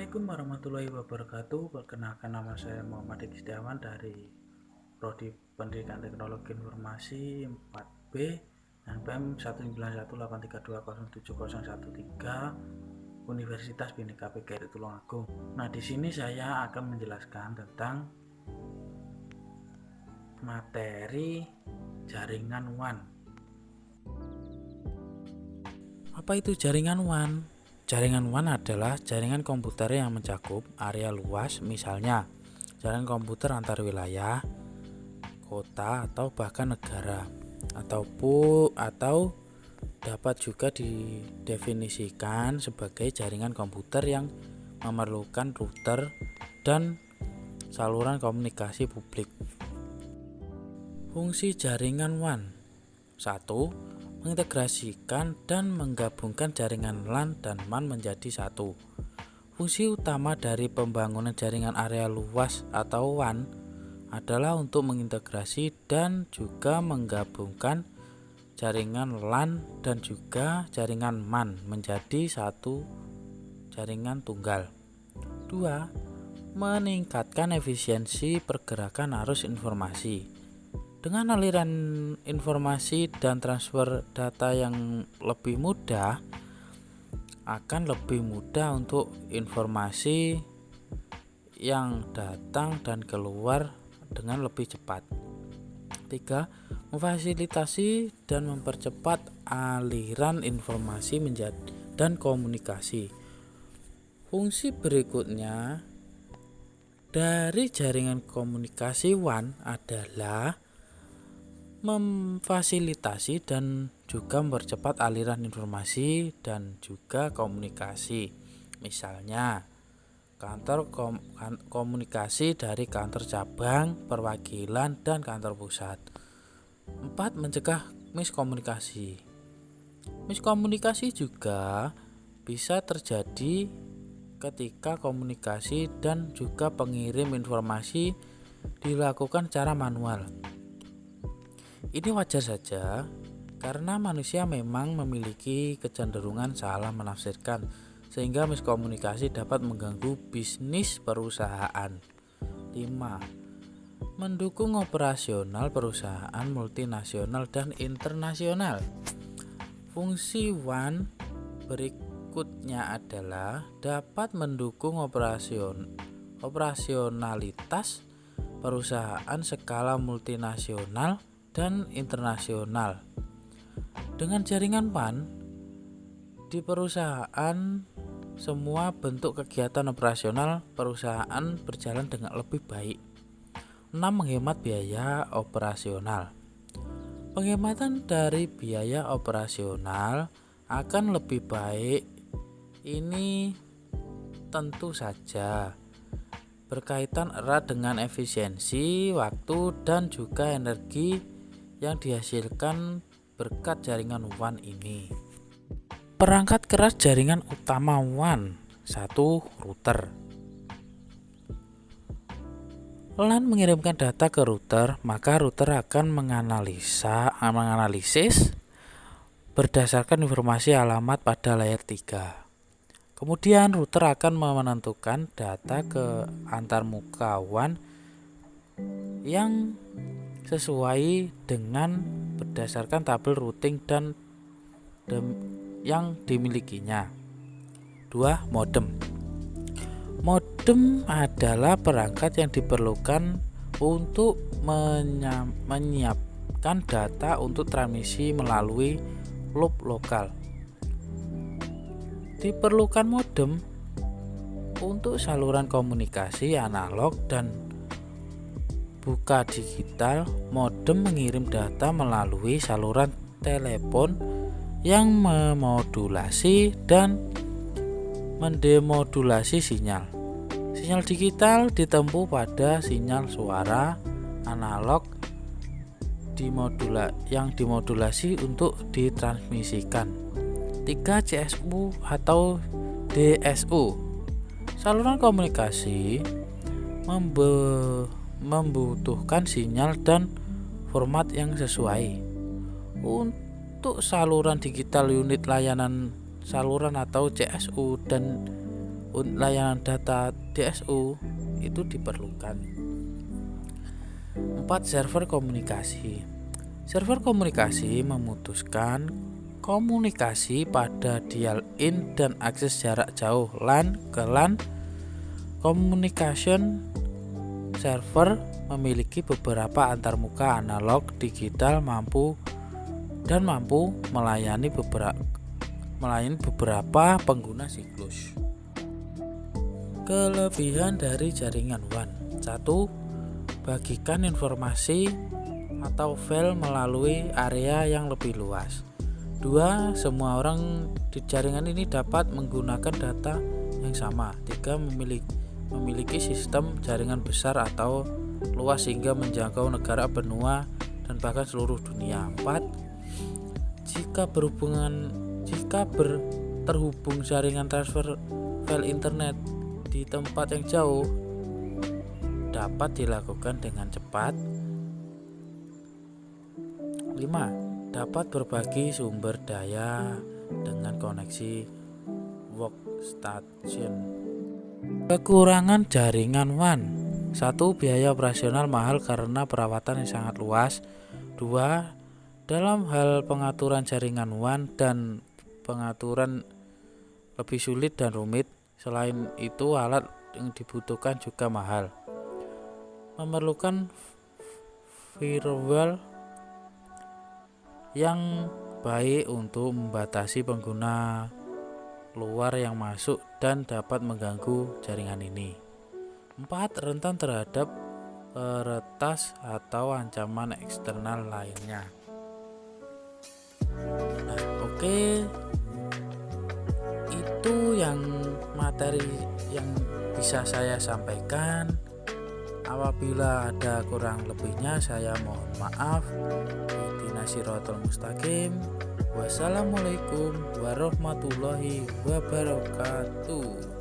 Assalamualaikum warahmatullahi wabarakatuh. Perkenalkan, nama saya Muhammad Eki Setiawan dari Prodi Pendidikan Teknologi Informasi 4B NPM 19183207013 Universitas Bhinneka PGRI Tulungagung. Nah, di sini saya akan menjelaskan tentang materi jaringan WAN. Apa itu jaringan WAN? Jaringan WAN adalah jaringan komputer yang mencakup area luas, misalnya jaringan komputer antar wilayah, kota, atau bahkan negara, atau dapat juga didefinisikan sebagai jaringan komputer yang memerlukan router dan saluran komunikasi publik. Fungsi jaringan WAN: 1. Mengintegrasikan dan menggabungkan jaringan LAN dan MAN menjadi satu. Fungsi utama dari pembangunan jaringan area luas atau WAN adalah untuk mengintegrasi dan juga menggabungkan jaringan LAN dan juga jaringan MAN menjadi satu jaringan tunggal. 2. Meningkatkan efisiensi pergerakan arus informasi. Dengan aliran informasi dan transfer data yang lebih mudah, akan lebih mudah untuk informasi yang datang dan keluar dengan lebih cepat. 3. Memfasilitasi dan mempercepat aliran informasi dan komunikasi. Fungsi berikutnya dari jaringan komunikasi WAN adalah memfasilitasi dan juga mempercepat aliran informasi dan juga komunikasi. Misalnya, komunikasi dari kantor cabang, perwakilan, dan kantor pusat. 4. Mencegah miskomunikasi. Miskomunikasi juga bisa terjadi ketika komunikasi dan juga pengirim informasi dilakukan secara manual. Ini wajar saja karena manusia memang memiliki kecenderungan salah menafsirkan, sehingga miskomunikasi dapat mengganggu bisnis perusahaan. 5. Mendukung operasional perusahaan multinasional dan internasional. Fungsi WAN berikutnya adalah dapat mendukung operasionalitas perusahaan skala multinasional dan internasional. Dengan jaringan WAN di perusahaan, semua bentuk kegiatan operasional perusahaan berjalan dengan lebih baik. 6. Menghemat biaya operasional. Penghematan dari biaya operasional akan lebih baik. Ini tentu saja berkaitan erat dengan efisiensi, waktu, dan juga energi yang dihasilkan berkat jaringan WAN ini. Perangkat keras jaringan utama WAN. 1. Router. LAN mengirimkan data ke router, maka router akan menganalisis berdasarkan informasi alamat pada layer 3. Kemudian router akan menentukan data ke antarmuka WAN yang sesuai dengan berdasarkan tabel routing dan yang dimilikinya. 2. Modem. Modem adalah perangkat yang diperlukan untuk menyiapkan data untuk transmisi melalui loop lokal. Diperlukan modem untuk saluran komunikasi analog dan buka digital. Modem mengirim data melalui saluran telepon yang memodulasi dan mendemodulasi sinyal. Sinyal digital ditempuh pada sinyal suara analog yang dimodulasi untuk ditransmisikan. 3. CSU atau DSU. Saluran komunikasi membutuhkan sinyal dan format yang sesuai. Untuk saluran digital, unit layanan saluran atau CSU dan layanan data DSU itu diperlukan. 4. Server komunikasi. Server komunikasi memutuskan komunikasi pada dial in dan akses jarak jauh LAN ke LAN. Communication server memiliki beberapa antarmuka analog, digital, mampu melayani beberapa pengguna siklus. Kelebihan dari jaringan WAN. 1. Bagikan informasi atau file melalui area yang lebih luas. 2. Semua orang di jaringan ini dapat menggunakan data yang sama. 3. Memiliki sistem jaringan besar atau luas sehingga menjangkau negara, benua, dan bahkan seluruh dunia. 4. Jika terhubung jaringan transfer file internet di tempat yang jauh dapat dilakukan dengan cepat. 5. Dapat berbagi sumber daya dengan koneksi workstation. Kekurangan jaringan WAN. 1. Biaya operasional mahal karena perawatan yang sangat luas. 2. Dalam hal pengaturan jaringan WAN dan pengaturan lebih sulit dan rumit. Selain itu, alat yang dibutuhkan juga mahal. Memerlukan firewall yang baik untuk membatasi pengguna luar yang masuk dan dapat mengganggu jaringan ini. 4. Rentan terhadap peretas atau ancaman eksternal lainnya. Nah, oke. Itu yang materi yang bisa saya sampaikan. Apabila ada kurang lebihnya saya mohon maaf. Ihdinas siratal mustaqim. Wassalamualaikum warahmatullahi wabarakatuh.